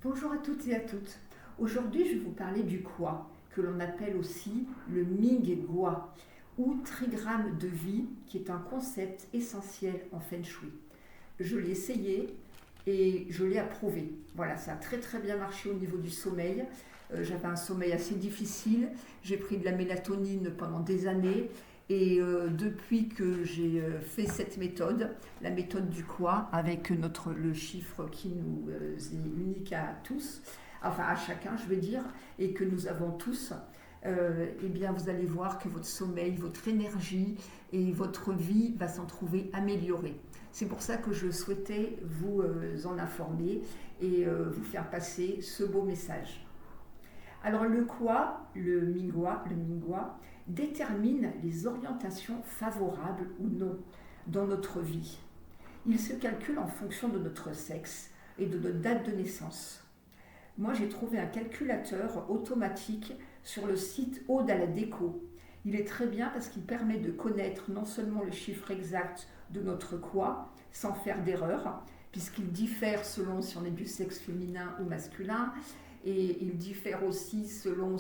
Bonjour à toutes et à toutes. Aujourd'hui, je vais vous parler du Kwa, que l'on appelle aussi le Ming Gua, ou trigramme de vie, qui est un concept essentiel en Feng Shui. Je l'ai essayé et je l'ai approuvé. Voilà, ça a très très bien marché au niveau du sommeil. J'avais un sommeil assez difficile, j'ai pris de la mélatonine pendant des années et depuis que j'ai fait cette méthode, la méthode du Kwa, avec le chiffre qui nous est unique à tous, enfin à chacun je veux dire, et que nous avons tous, eh bien vous allez voir que votre sommeil, votre énergie et votre vie va s'en trouver améliorée. C'est pour ça que je souhaitais vous en informer et vous faire passer ce beau message. Alors le Kwa, le Mingwa, détermine les orientations favorables ou non dans notre vie. Il se calcule en fonction de notre sexe et de notre date de naissance. Moi, j'ai trouvé un calculateur automatique sur le site Ode à la déco. Il est très bien parce qu'il permet de connaître non seulement le chiffre exact de notre Kwa sans faire d'erreur, puisqu'il diffère selon si on est du sexe féminin ou masculin, et il diffère aussi selon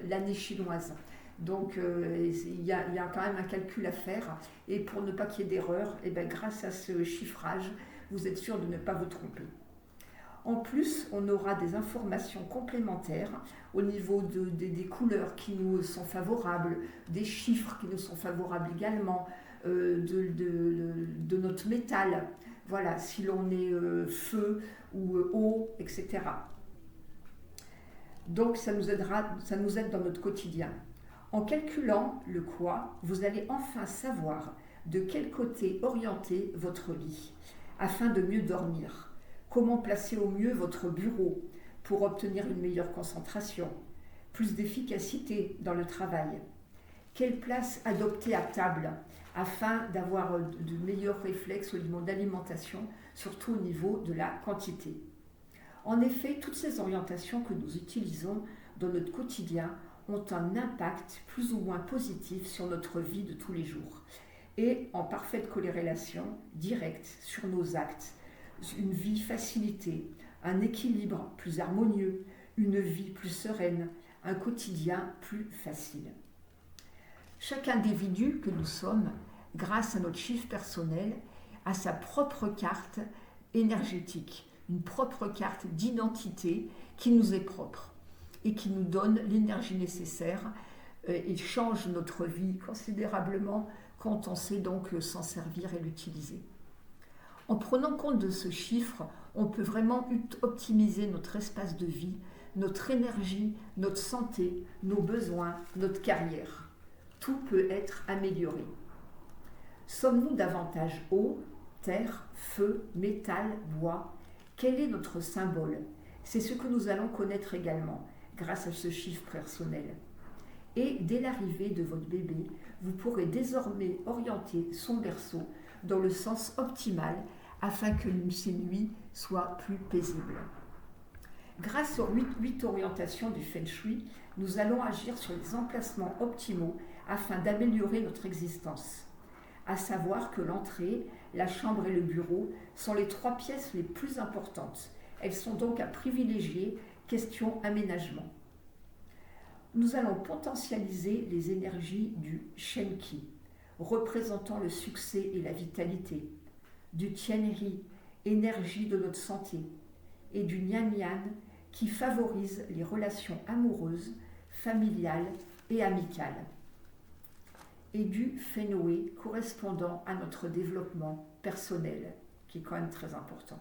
l'année chinoise. Donc il y a quand même un calcul à faire, et pour ne pas qu'il y ait d'erreur, grâce à ce chiffrage, vous êtes sûr de ne pas vous tromper. En plus, on aura des informations complémentaires au niveau des couleurs qui nous sont favorables, des chiffres qui nous sont favorables également, de notre métal, voilà, si l'on est feu ou eau, etc. Donc ça nous aide dans notre quotidien. En calculant le Kwa, vous allez enfin savoir de quel côté orienter votre lit afin de mieux dormir. Comment placer au mieux votre bureau pour obtenir une meilleure concentration, plus d'efficacité dans le travail. Quelle place adopter à table afin d'avoir de meilleurs réflexes au niveau d'alimentation, surtout au niveau de la quantité. En effet, toutes ces orientations que nous utilisons dans notre quotidien ont un impact plus ou moins positif sur notre vie de tous les jours et en parfaite corrélation directe sur nos actes. Une vie facilitée, un équilibre plus harmonieux, une vie plus sereine, un quotidien plus facile. Chaque individu que nous sommes, grâce à notre chiffre personnel, a sa propre carte énergétique, une propre carte d'identité qui nous est propre et qui nous donne l'énergie nécessaire et change notre vie considérablement quand on sait donc s'en servir et l'utiliser. En prenant compte de ce chiffre, on peut vraiment optimiser notre espace de vie, notre énergie, notre santé, nos besoins, notre carrière. Tout peut être amélioré. Sommes-nous davantage eau, terre, feu, métal, bois ? Quel est notre symbole ? C'est ce que nous allons connaître également grâce à ce chiffre personnel. Et dès l'arrivée de votre bébé, vous pourrez désormais orienter son berceau dans le sens optimal afin que ces nuits soient plus paisibles. Grâce aux 8 orientations du Feng Shui, nous allons agir sur les emplacements optimaux afin d'améliorer notre existence. À savoir que l'entrée, la chambre et le bureau sont les 3 pièces les plus importantes. Elles sont donc à privilégier, question aménagement. Nous allons potentialiser les énergies du Shenqi, représentant le succès et la vitalité, du Tianri, énergie de notre santé, et du Nian-Yan, qui favorise les relations amoureuses, familiales et amicales, et du Fenway correspondant à notre développement personnel, qui est quand même très important.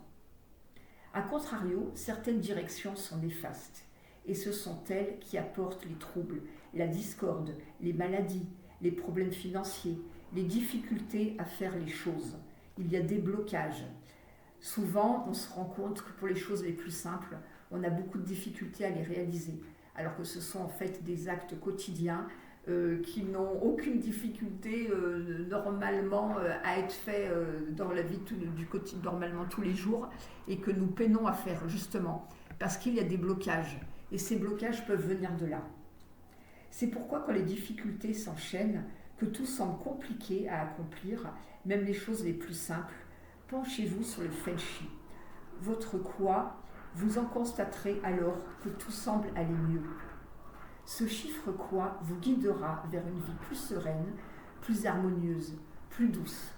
A contrario, certaines directions sont néfastes, et ce sont elles qui apportent les troubles, la discorde, les maladies, les problèmes financiers, les difficultés à faire les choses. Il y a des blocages. Souvent, on se rend compte que pour les choses les plus simples, on a beaucoup de difficultés à les réaliser, alors que ce sont en fait des actes quotidiens qui n'ont aucune difficulté normalement à être faits dans la vie du quotidien, normalement tous les jours, et que nous peinons à faire justement, parce qu'il y a des blocages, et ces blocages peuvent venir de là. C'est pourquoi quand les difficultés s'enchaînent, que tout semble compliqué à accomplir, même les choses les plus simples, penchez-vous sur le Feng Shui. Votre Kwa Vous en constaterez alors que tout semble aller mieux. Ce chiffre quoi vous guidera vers une vie plus sereine, plus harmonieuse, plus douce.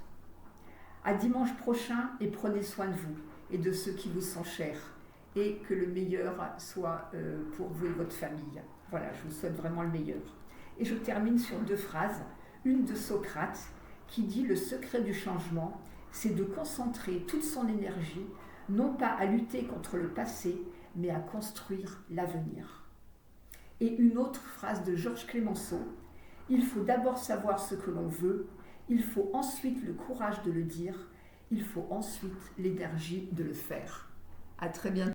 À dimanche prochain et prenez soin de vous et de ceux qui vous sont chers et que le meilleur soit pour vous et votre famille. Voilà, je vous souhaite vraiment le meilleur. Et je termine sur 2 phrases. Une de Socrate qui dit « Le secret du changement, c'est de concentrer toute son énergie non pas à lutter contre le passé, mais à construire l'avenir. » Et une autre phrase de Georges Clemenceau, « Il faut d'abord savoir ce que l'on veut, il faut ensuite le courage de le dire, il faut ensuite l'énergie de le faire. » À très bientôt.